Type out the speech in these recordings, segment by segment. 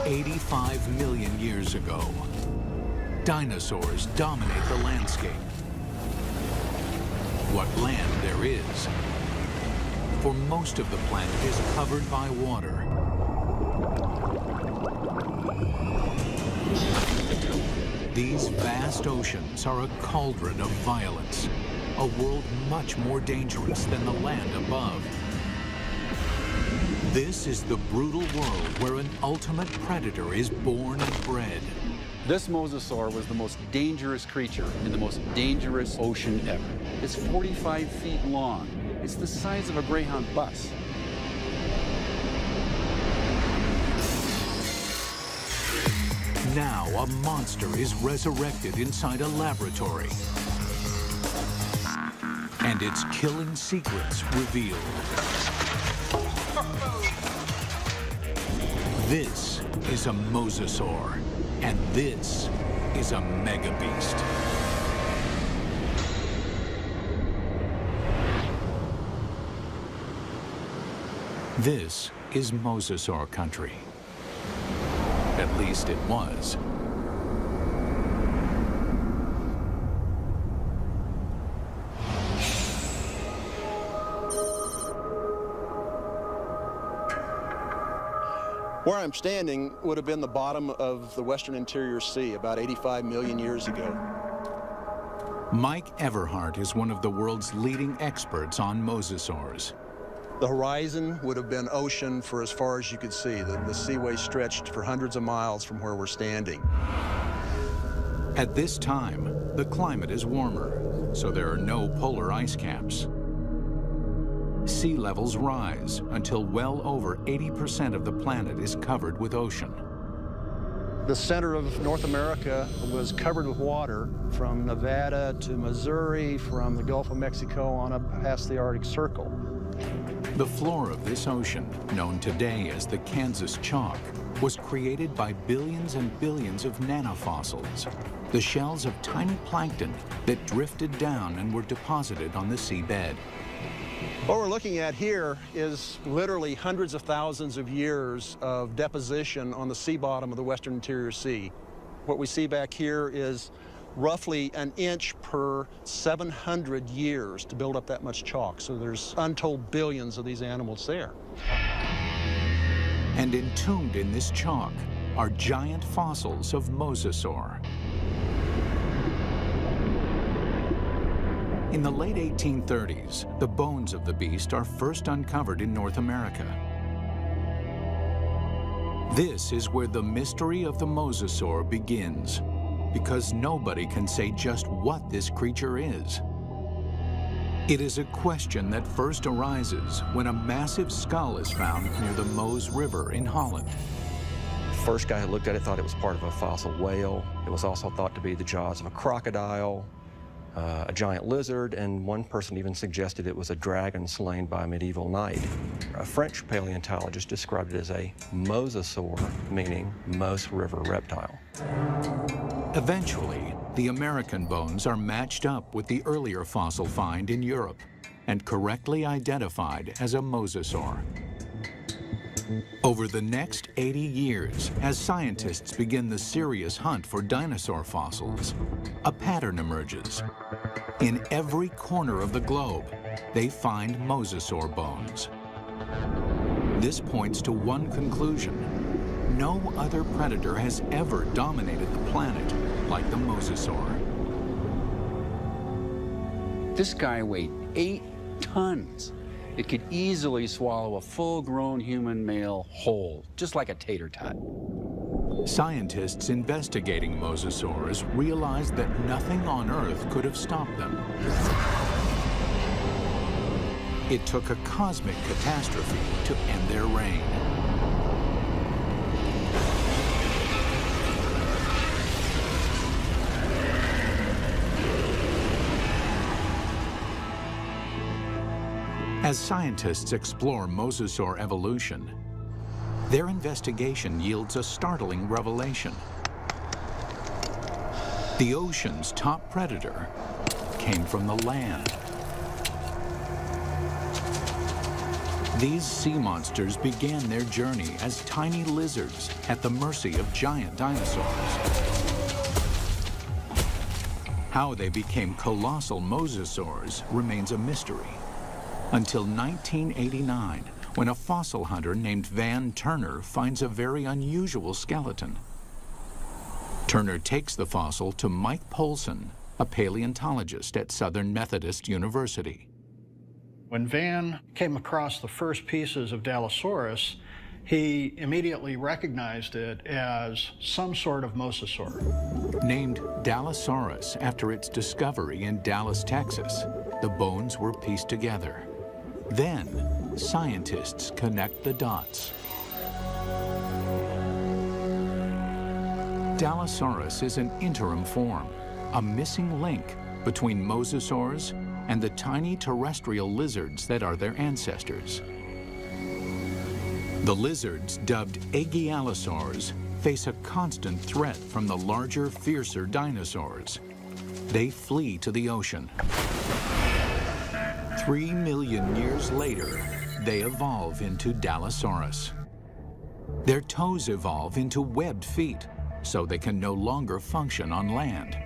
85 million years ago, dinosaurs dominate the landscape. What land there is, for most of the planet is covered by water. These vast oceans are a cauldron of violence, a world much more dangerous than the land above. This is the brutal world where an ultimate predator is born and bred. This mosasaur was the most dangerous creature in the most dangerous ocean ever. It's 45 feet long. It's the size of a Greyhound bus. Now a monster is resurrected inside a laboratory, and its killing secrets revealed. This is a mosasaur, and this is a mega beast. This is mosasaur country. At least it was. Where I'm standing would have been the bottom of the western interior sea about 85 million years ago. Mike Everhart is one of the world's leading experts on mosasaurs. The horizon would have been ocean for as far as you could see. The seaway stretched for hundreds of miles from where we're standing. At this time, the climate is warmer, so there are no polar ice caps. Sea levels rise until well over 80% of the planet is covered with ocean. The center of North America was covered with water from Nevada to Missouri, from the Gulf of Mexico on up past the Arctic Circle. The floor of this ocean, known today as the Kansas Chalk, was created by billions and billions of nanofossils, the shells of tiny plankton that drifted down and were deposited on the seabed. What we're looking at here is literally hundreds of thousands of years of deposition on the sea bottom of the western interior sea. What we see back here is roughly an inch per 700 years to build up that much chalk. So there's untold billions of these animals there. And entombed in this chalk are giant fossils of mosasaur. In the late 1830s, the bones of the beast are first uncovered in North America. This is where the mystery of the mosasaur begins, because nobody can say just what this creature is. It is a question that first arises when a massive skull is found near the Meuse River in Holland. First guy who looked at it thought it was part of a fossil whale. It was also thought to be the jaws of a crocodile, a giant lizard, and one person even suggested it was a dragon slain by a medieval knight. A French paleontologist described it as a mosasaur, meaning Meuse River reptile. Eventually, the American bones are matched up with the earlier fossil find in Europe and correctly identified as a mosasaur. Over the next 80 years, as scientists begin the serious hunt for dinosaur fossils, a pattern emerges. In every corner of the globe, they find mosasaur bones. This points to one conclusion. No other predator has ever dominated the planet like the mosasaur. This guy weighed 8 tons. It could easily swallow a full-grown human male whole, just like a tater tot. Scientists investigating mosasaurs realized that nothing on Earth could have stopped them. It took a cosmic catastrophe to end their reign. As scientists explore mosasaur evolution, their investigation yields a startling revelation. The ocean's top predator came from the land. These sea monsters began their journey as tiny lizards at the mercy of giant dinosaurs. How they became colossal mosasaurs remains a mystery. Until 1989, when a fossil hunter named Van Turner finds a very unusual skeleton. Turner takes the fossil to Mike Polson, a paleontologist at Southern Methodist University. When Van came across the first pieces of Dallosaurus, he immediately recognized it as some sort of mosasaur. Named Dallosaurus after its discovery in Dallas, Texas, the bones were pieced together. Then, scientists connect the dots. Dallosaurus is an interim form, a missing link between mosasaurs and the tiny terrestrial lizards that are their ancestors. The lizards, dubbed Aegialosaurs, face a constant threat from the larger, fiercer dinosaurs. They flee to the ocean. 3 million years later, they evolve into Dallosaurus. Their toes evolve into webbed feet, so they can no longer function on land.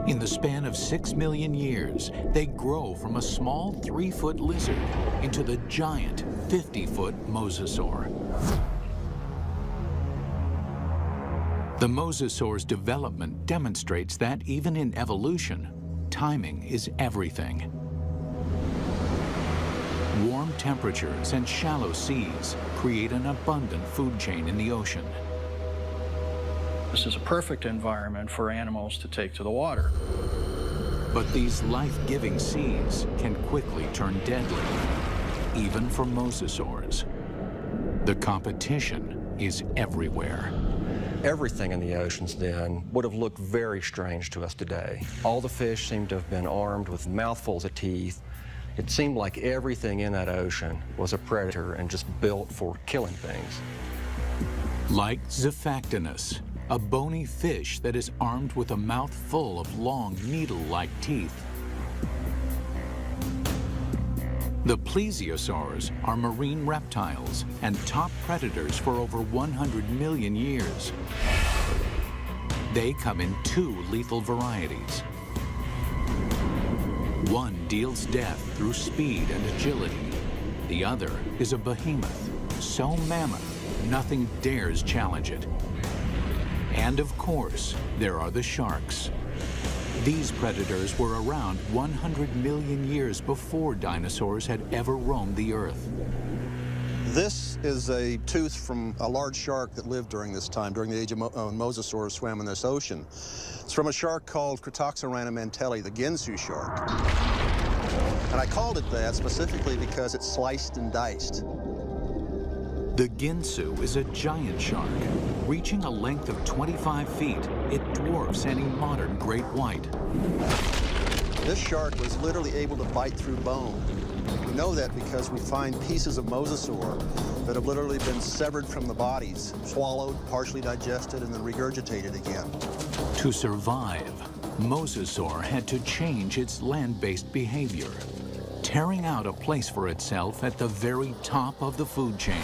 In the span of 6 million years, they grow from a small 3-foot lizard into the giant 50-foot mosasaur. The mosasaur's development demonstrates that even in evolution, timing is everything. Warm temperatures and shallow seas create an abundant food chain in the ocean. This is a perfect environment for animals to take to the water. But these life-giving seas can quickly turn deadly, even for mosasaurs. The competition is everywhere. Everything in the oceans then would have looked very strange to us today. All the fish seemed to have been armed with mouthfuls of teeth. It seemed like everything in that ocean was a predator and just built for killing things. Like Zephactinus, a bony fish that is armed with a mouth full of long, needle-like teeth. The plesiosaurs are marine reptiles and top predators for over 100 million years. They come in 2 lethal varieties. One deals death through speed and agility. The other is a behemoth, so mammoth, nothing dares challenge it. And of course, there are the sharks. These predators were around 100 million years before dinosaurs had ever roamed the earth. This is a tooth from a large shark that lived during this time, during the age of mosasaurs swam in this ocean. It's from a shark called Critoxorana mantelli, the Ginsu shark. And I called it that specifically because it's sliced and diced. The Ginsu is a giant shark. Reaching a length of 25 feet, it dwarfs any modern great white. This shark was literally able to bite through bone. We know that because we find pieces of mosasaur that have literally been severed from the bodies, swallowed, partially digested, and then regurgitated again. To survive, mosasaur had to change its land-based behavior, tearing out a place for itself at the very top of the food chain.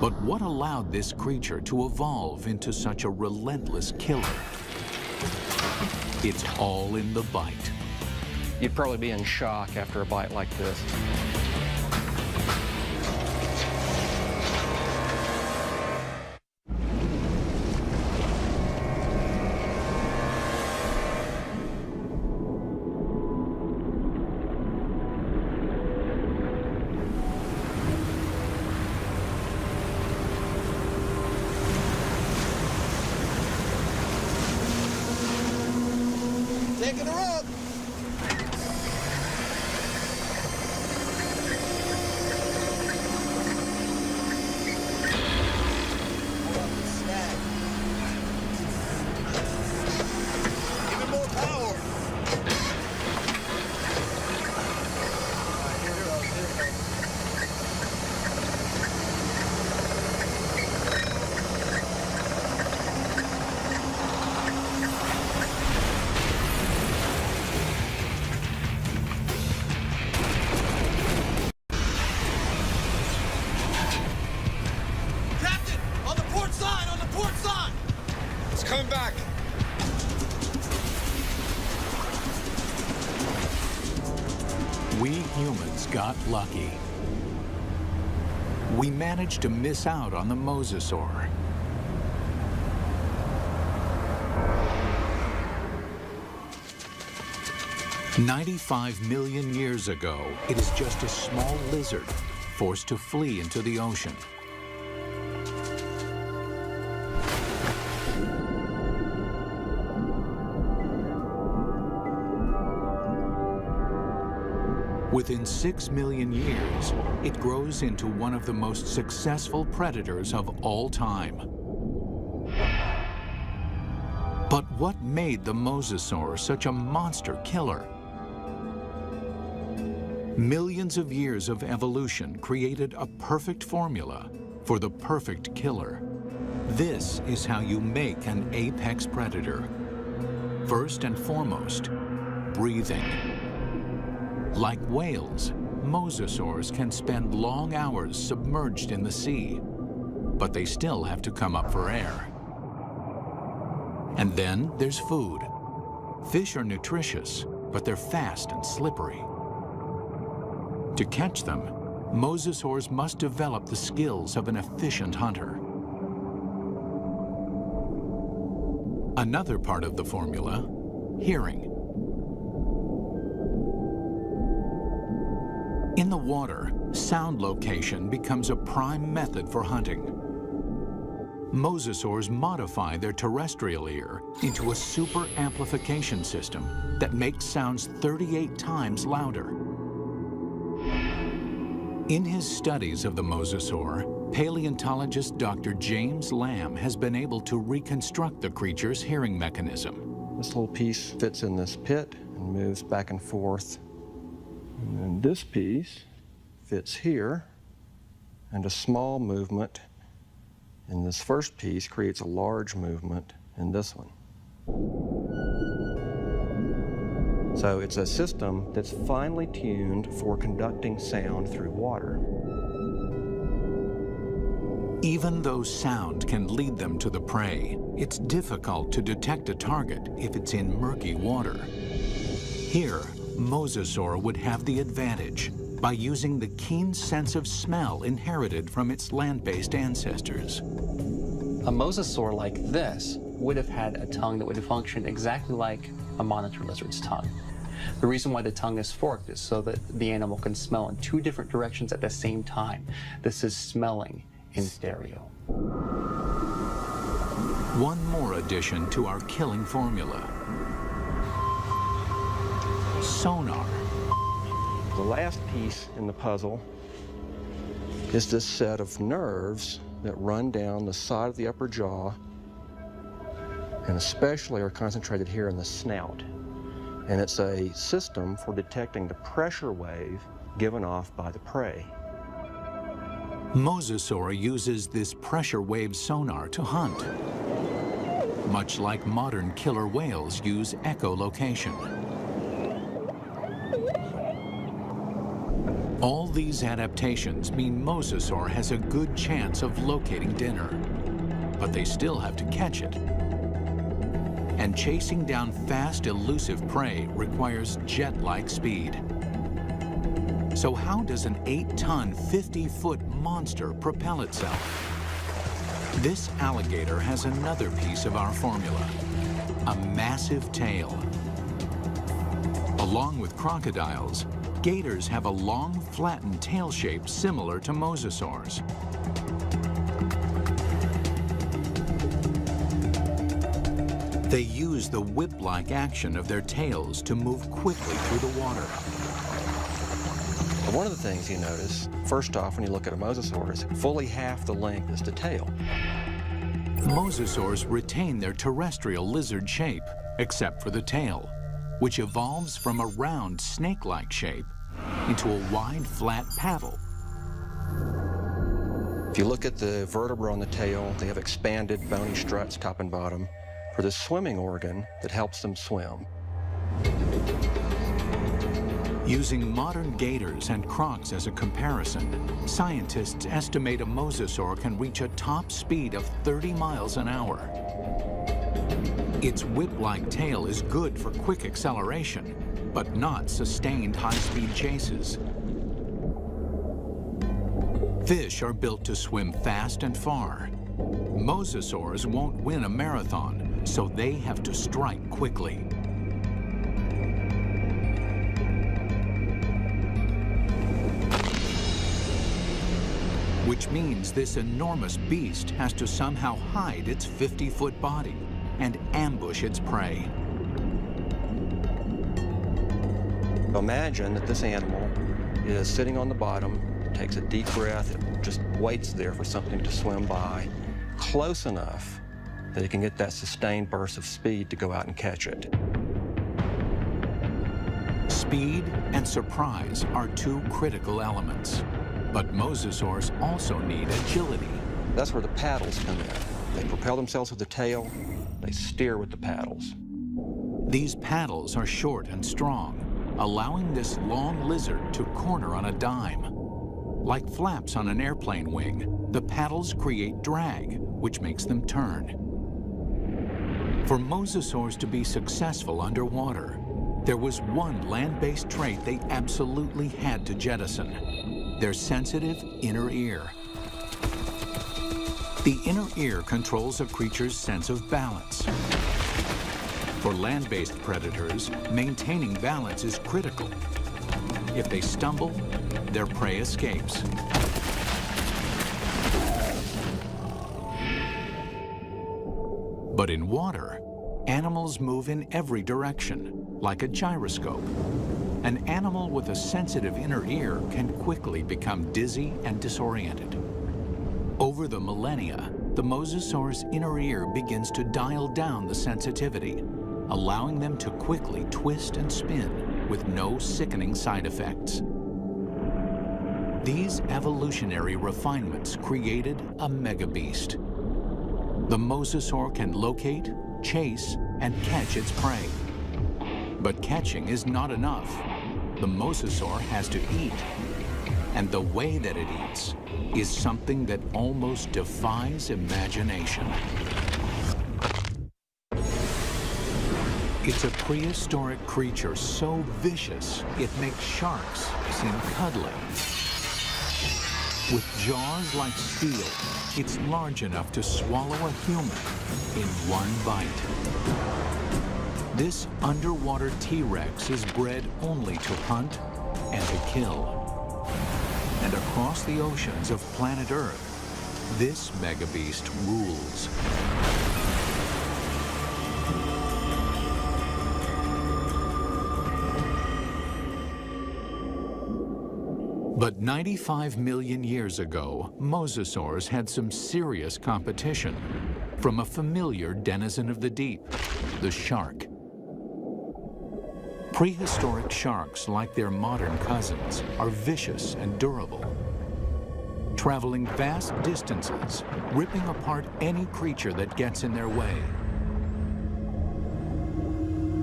But what allowed this creature to evolve into such a relentless killer? It's all in the bite. You'd probably be in shock after a bite like this. Taking her up! We humans got lucky. We managed to miss out on the mosasaur. "95 million years ago, it is just a small lizard forced to flee into the ocean. Within 6 million years, it grows into one of the most successful predators of all time. But what made the mosasaur such a monster killer? Millions of years of evolution created a perfect formula for the perfect killer. This is how you make an apex predator. First and foremost, breathing. Like whales, mosasaurs can spend long hours submerged in the sea, but they still have to come up for air. And then there's food. Fish are nutritious, but they're fast and slippery. To catch them, mosasaurs must develop the skills of an efficient hunter. Another part of the formula, hearing. In the water, sound location becomes a prime method for hunting. Mosasaurs modify their terrestrial ear into a super amplification system that makes sounds 38 times louder. In his studies of the mosasaur, paleontologist Dr. James Lamb has been able to reconstruct the creature's hearing mechanism. This little piece fits in this pit and moves back and forth. And then this piece fits here, and a small movement in this first piece creates a large movement in this one. So it's a system that's finely tuned for conducting sound through water. Even though sound can lead them to the prey, it's difficult to detect a target if it's in murky water. Here, mosasaur would have the advantage by using the keen sense of smell inherited from its land-based ancestors. A mosasaur like this would have had a tongue that would function exactly like a monitor lizard's tongue. The reason why the tongue is forked is so that the animal can smell in two different directions at the same time. This is smelling in stereo. One more addition to our killing formula: sonar. The last piece in the puzzle is this set of nerves that run down the side of the upper jaw and especially are concentrated here in the snout. And it's a system for detecting the pressure wave given off by the prey. Mosasaur uses this pressure wave sonar to hunt, much like modern killer whales use echolocation. All these adaptations mean mosasaur has a good chance of locating dinner, but they still have to catch it. And chasing down fast, elusive prey requires jet-like speed. So how does an 8-ton, 50-foot monster propel itself? This alligator has another piece of our formula: a massive tail. Along with crocodiles, gators have a long, flattened tail shape similar to mosasaurs. They use the whip-like action of their tails to move quickly through the water. One of the things you notice, first off, when you look at a mosasaur, is fully half the length is the tail. Mosasaurs retain their terrestrial lizard shape, except for the tail, which evolves from a round, snake-like shape into a wide, flat paddle. If you look at the vertebra on the tail, they have expanded bony struts top and bottom for the swimming organ that helps them swim. Using modern gators and crocs as a comparison, scientists estimate a mosasaur can reach a top speed of 30 miles an hour. Its whip-like tail is good for quick acceleration, but not sustained high-speed chases. Fish are built to swim fast and far. Mosasaurs won't win a marathon, so they have to strike quickly. Which means this enormous beast has to somehow hide its 50-foot body and ambush its prey. Imagine that this animal is sitting on the bottom, takes a deep breath, it just waits there for something to swim by, close enough that it can get that sustained burst of speed to go out and catch it. Speed and surprise are two critical elements. But mosasaurs also need agility. That's where the paddles come in. They propel themselves with the tail, they steer with the paddles. These paddles are short and strong, allowing this long lizard to corner on a dime. Like flaps on an airplane wing, the paddles create drag, which makes them turn. For mosasaurs to be successful underwater, there was one land-based trait they absolutely had to jettison: their sensitive inner ear. The inner ear controls a creature's sense of balance. For land-based predators, maintaining balance is critical. If they stumble, their prey escapes. But in water, animals move in every direction, like a gyroscope. An animal with a sensitive inner ear can quickly become dizzy and disoriented. Over the millennia, the mosasaur's inner ear begins to dial down the sensitivity, allowing them to quickly twist and spin with no sickening side effects. These evolutionary refinements created a megabeast. The mosasaur can locate, chase, and catch its prey. But catching is not enough. The mosasaur has to eat. And the way that it eats is something that almost defies imagination. It's a prehistoric creature so vicious, it makes sharks seem cuddly. With jaws like steel, it's large enough to swallow a human in one bite. This underwater T-Rex is bred only to hunt and to kill. And across the oceans of planet Earth, this megabeast rules. But 95 million years ago, mosasaurs had some serious competition from a familiar denizen of the deep, the shark. Prehistoric sharks, like their modern cousins, are vicious and durable, traveling vast distances, ripping apart any creature that gets in their way.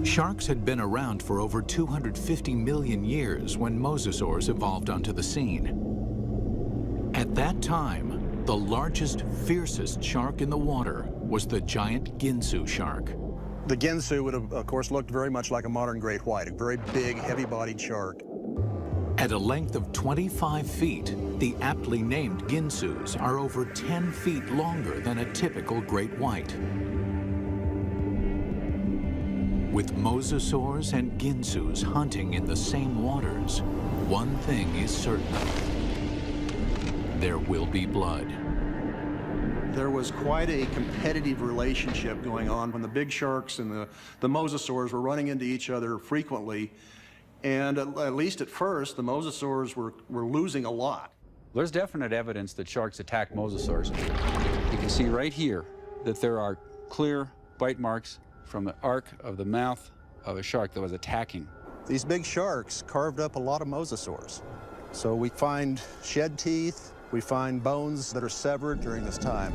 Sharks had been around for over 250 million years when mosasaurs evolved onto the scene. At that time, the largest, fiercest shark in the water was the giant Ginsu shark. The Ginsu would have, of course, looked very much like a modern great white, a very big, heavy-bodied shark. At a length of 25 feet, the aptly named Ginsus are over 10 feet longer than a typical great white. With mosasaurs and Ginsus hunting in the same waters, one thing is certain: there will be blood. There was quite a competitive relationship going on when the big sharks and the mosasaurs were running into each other frequently. And at least at first, the mosasaurs were losing a lot. There's definite evidence that sharks attack mosasaurs. You can see right here that there are clear bite marks from the arc of the mouth of a shark that was attacking. These big sharks carved up a lot of mosasaurs. So we find shed teeth, we find bones that are severed during this time.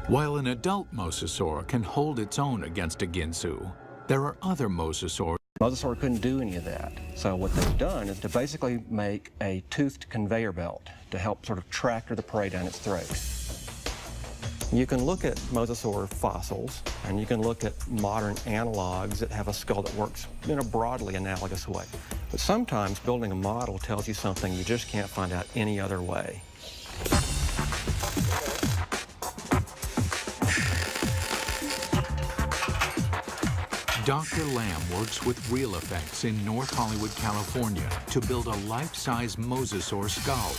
While an adult mosasaur can hold its own against a Ginsu, there are other mosasaurs. Mosasaur couldn't do any of that. So what they've done is to basically make a toothed conveyor belt to help sort of tractor the prey down its throat. You can look at mosasaur fossils, and you can look at modern analogs that have a skull that works in a broadly analogous way. But sometimes building a model tells you something you just can't find out any other way. Dr. Lamb works with Real Effects in North Hollywood, California to build a life-size mosasaur skull,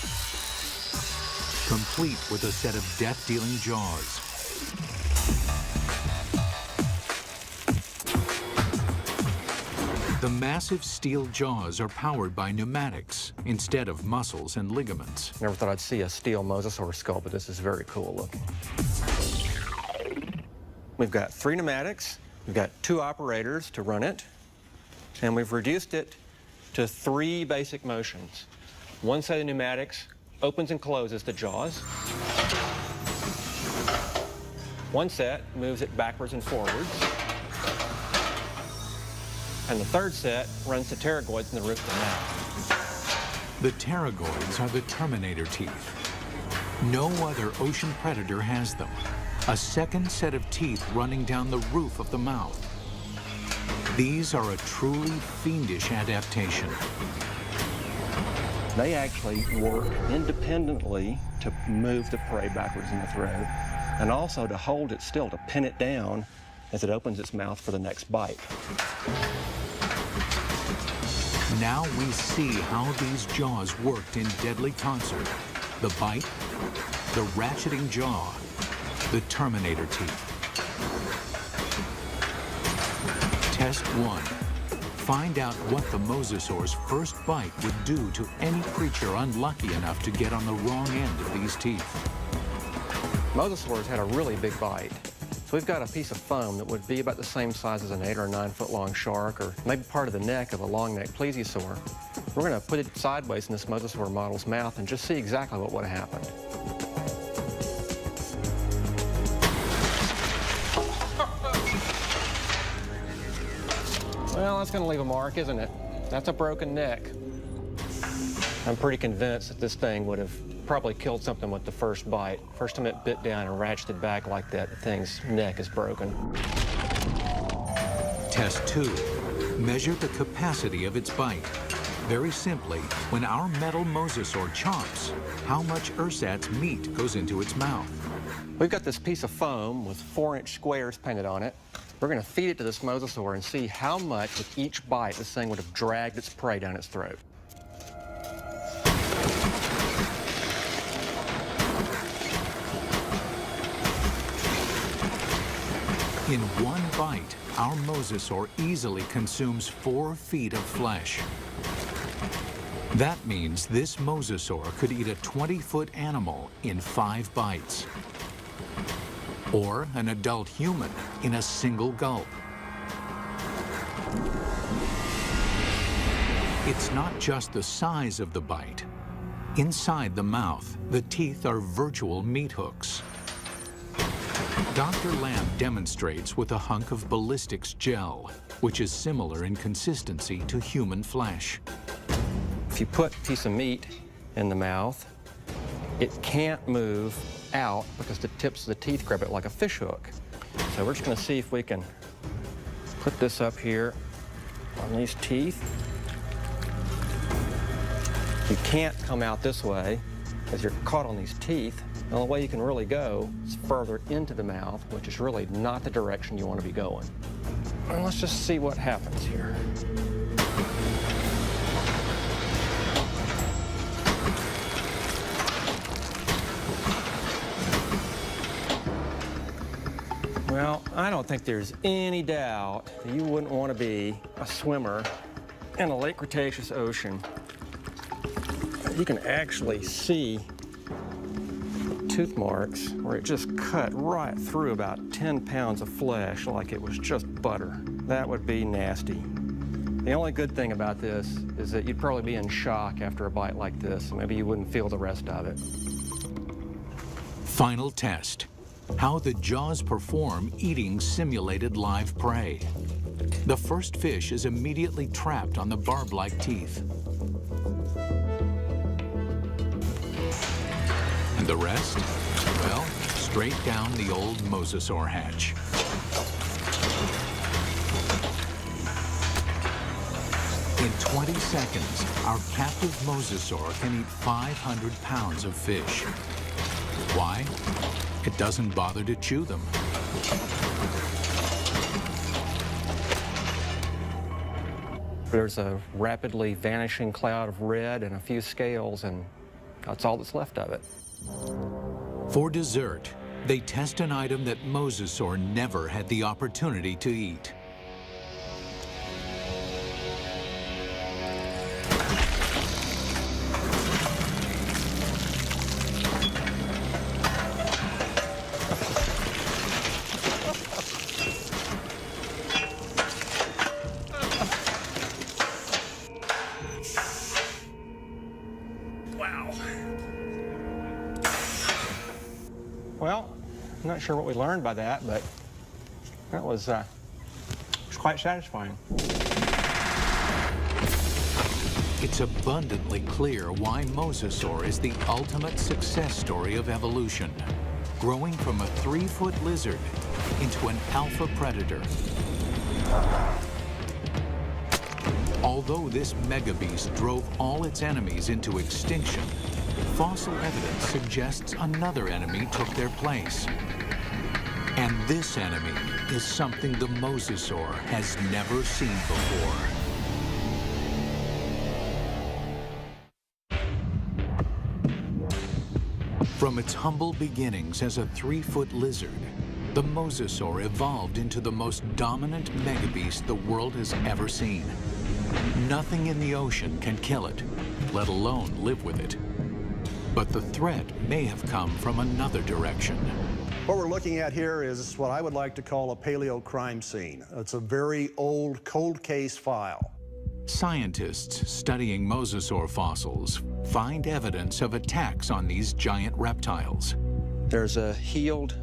complete with a set of death-dealing jaws. The massive steel jaws are powered by pneumatics instead of muscles and ligaments. Never thought I'd see a steel mosasaur skull, but this is very cool looking. We've got 3 pneumatics. We've got 2 operators to run it, and we've reduced it to 3 basic motions. One set of pneumatics opens and closes the jaws. One set moves it backwards and forwards. And the third set runs the pterygoids in the roof of the mouth. The pterygoids are the Terminator teeth. No other ocean predator has them. A second set of teeth running down the roof of the mouth. These are a truly fiendish adaptation. They actually work independently to move the prey backwards in the throat, and also to hold it still, to pin it down as it opens its mouth for the next bite. Now we see how these jaws worked in deadly concert. The bite, the ratcheting jaw, the Terminator teeth. Test 1. Find out what the mosasaur's first bite would do to any creature unlucky enough to get on the wrong end of these teeth. Mosasaurs had a really big bite. So we've got a piece of foam that would be about the same size as an 8 or 9 foot long shark, or maybe part of the neck of a long-necked plesiosaur. We're going to put it sideways in this mosasaur model's mouth and just see exactly what would have happened. Well, that's going to leave a mark, isn't it? That's a broken neck. I'm pretty convinced that this thing would have probably killed something with the first bite. First time it bit down and ratcheted back like that, the thing's neck is broken. Test 2. Measure the capacity of its bite. Very simply, when our metal mosasaur chomps, how much ersatz meat goes into its mouth? We've got this piece of foam with 4-inch squares painted on it. We're going to feed it to this mosasaur and see how much with each bite this thing would have dragged its prey down its throat. In one bite, our mosasaur easily consumes 4 feet of flesh. That means this mosasaur could eat a 20-foot animal in 5 bites. Or an adult human in a single gulp. It's not just the size of the bite. Inside the mouth, the teeth are virtual meat hooks. Dr. Lamb demonstrates with a hunk of ballistics gel, which is similar in consistency to human flesh. If you put a piece of meat in the mouth, it can't move out because the tips of the teeth grab it like a fish hook. So we're just going to see if we can put this up here on these teeth. You can't come out this way because you're caught on these teeth. The only way you can really go is further into the mouth, which is really not the direction you want to be going. And let's just see what happens here. Well, I don't think there's any doubt that you wouldn't want to be a swimmer in a late Cretaceous ocean. You can actually see tooth marks where it just cut right through about 10 pounds of flesh like it was just butter. That would be nasty. The only good thing about this is that you'd probably be in shock after a bite like this, and maybe you wouldn't feel the rest of it. Final test. How the jaws perform eating simulated live prey. The first fish is immediately trapped on the barb-like teeth. And the rest? Well, straight down the old mosasaur hatch. In 20 seconds, our captive mosasaur can eat 500 pounds of fish. Why? It doesn't bother to chew them. There's a rapidly vanishing cloud of red and a few scales, and that's all that's left of it. For dessert, they test an item that mosasaur never had the opportunity to eat. Well, I'm not sure what we learned by that, but that was quite satisfying. It's abundantly clear why mosasaur is the ultimate success story of evolution, growing from a 3-foot lizard into an alpha predator. Although this megabeast drove all its enemies into extinction, fossil evidence suggests another enemy took their place. And this enemy is something the mosasaur has never seen before. From its humble beginnings as a 3-foot lizard, the mosasaur evolved into the most dominant megabeast the world has ever seen. Nothing in the ocean can kill it, let alone live with it. But the threat may have come from another direction. What we're looking at here is what I would like to call a paleo crime scene. It's a very old cold case file. Scientists studying mosasaur fossils find evidence of attacks on these giant reptiles. There's a healed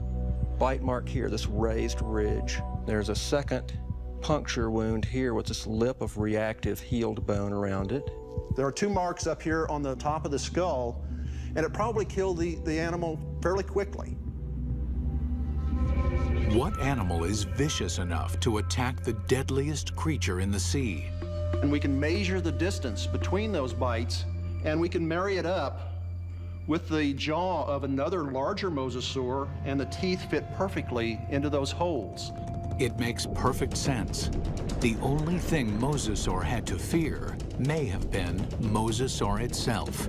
bite mark here, this raised ridge. There's a second puncture wound here with this lip of reactive healed bone around it. There are 2 marks up here on the top of the skull, and it probably killed the animal fairly quickly. What animal is vicious enough to attack the deadliest creature in the sea? And we can measure the distance between those bites, and we can marry it up with the jaw of another larger mosasaur, and the teeth fit perfectly into those holes. It makes perfect sense. The only thing mosasaur had to fear may have been mosasaur itself.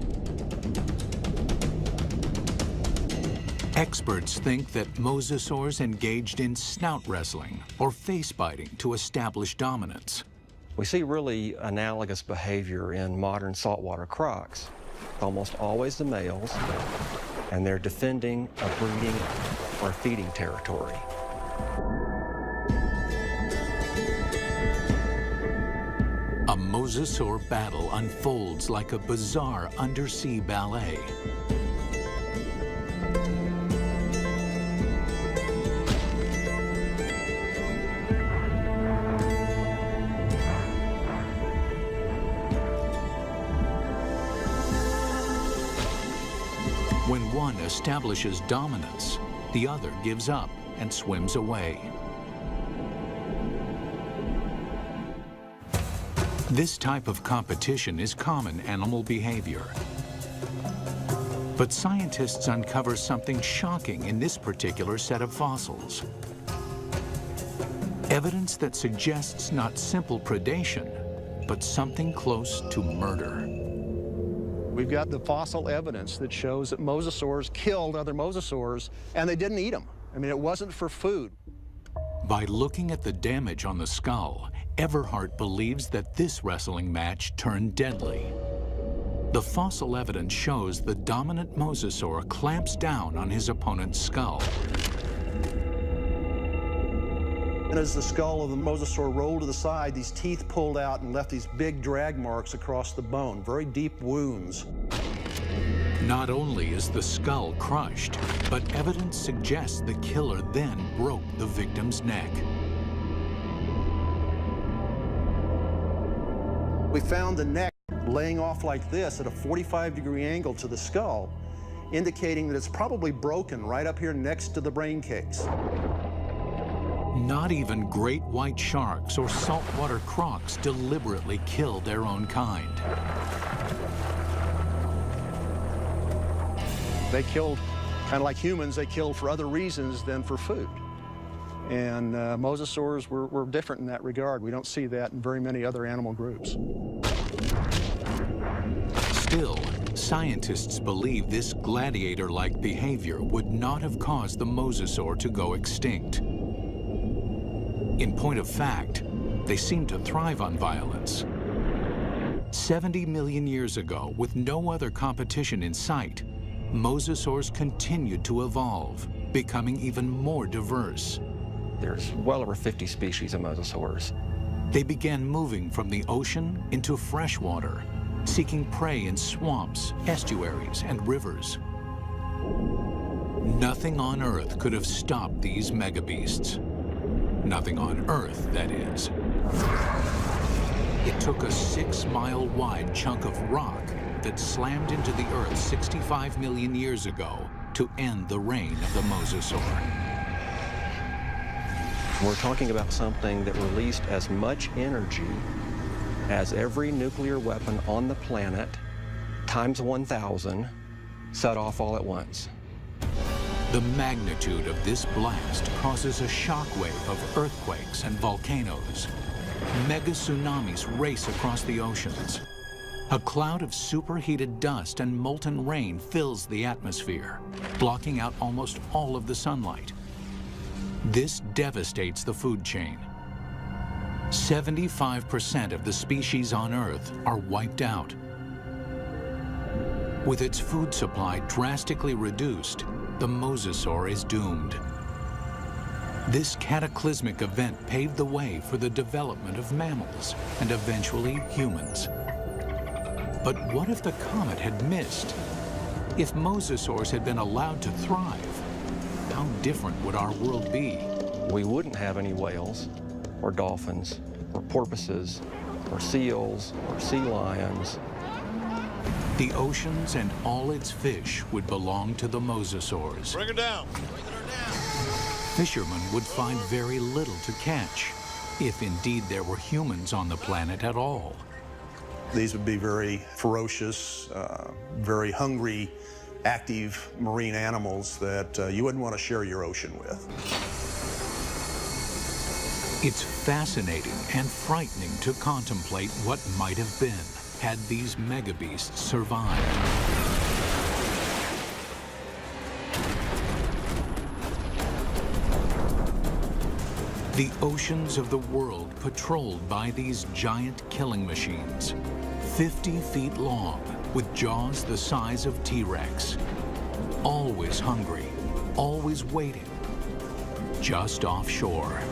Experts think that mosasaurs engaged in snout wrestling or face biting to establish dominance. We see really analogous behavior in modern saltwater crocs. Almost always the males, and they're defending a breeding or feeding territory. A mosasaur battle unfolds like a bizarre undersea ballet. When one establishes dominance, the other gives up and swims away. This type of competition is common animal behavior. But scientists uncover something shocking in this particular set of fossils. Evidence that suggests not simple predation, but something close to murder. We've got the fossil evidence that shows that mosasaurs killed other mosasaurs, and they didn't eat them. I mean, it wasn't for food. By looking at the damage on the skull, Everhart believes that this wrestling match turned deadly. The fossil evidence shows the dominant mosasaur clamps down on his opponent's skull. And as the skull of the mosasaur rolled to the side, these teeth pulled out and left these big drag marks across the bone, very deep wounds. Not only is the skull crushed, but evidence suggests the killer then broke the victim's neck. We found the neck laying off like this at a 45-degree angle to the skull. indicating that it's probably broken right up here next to the brain case. Not even great white sharks or saltwater crocs deliberately kill their own kind. They killed, kind of like humans, they killed for other reasons than for food. And mosasaurs were different in that regard. We don't see that in very many other animal groups. Still, scientists believe this gladiator-like behavior would not have caused the mosasaur to go extinct. In point of fact, they seem to thrive on violence. 70 million years ago, with no other competition in sight, mosasaurs continued to evolve, becoming even more diverse. There's well over 50 species of mosasaurs. They began moving from the ocean into freshwater, seeking prey in swamps, estuaries, and rivers. Nothing on Earth could have stopped these megabeasts. Nothing on Earth, that is. It took a 6-mile-wide chunk of rock that slammed into the Earth 65 million years ago to end the reign of the mosasaur. We're talking about something that released as much energy as every nuclear weapon on the planet, times 1,000, set off all at once. The magnitude of this blast causes a shockwave of earthquakes and volcanoes. Mega tsunamis race across the oceans. A cloud of superheated dust and molten rain fills the atmosphere, blocking out almost all of the sunlight. This devastates the food chain. 75% of the species on Earth are wiped out. With its food supply drastically reduced, the mosasaur is doomed. This cataclysmic event paved the way for the development of mammals and eventually humans. But what if the comet had missed? If mosasaurs had been allowed to thrive, how different would our world be? We wouldn't have any whales, or dolphins, or porpoises, or seals, or sea lions. The oceans and all its fish would belong to the mosasaurs. Bring her down. Fishermen would find very little to catch, if indeed there were humans on the planet at all. These would be very ferocious, very hungry, active marine animals that you wouldn't want to share your ocean with. It's fascinating and frightening to contemplate what might have been had these megabeasts survived. The oceans of the world patrolled by these giant killing machines, 50 feet long, with jaws the size of T-Rex. Always hungry, always waiting, just offshore.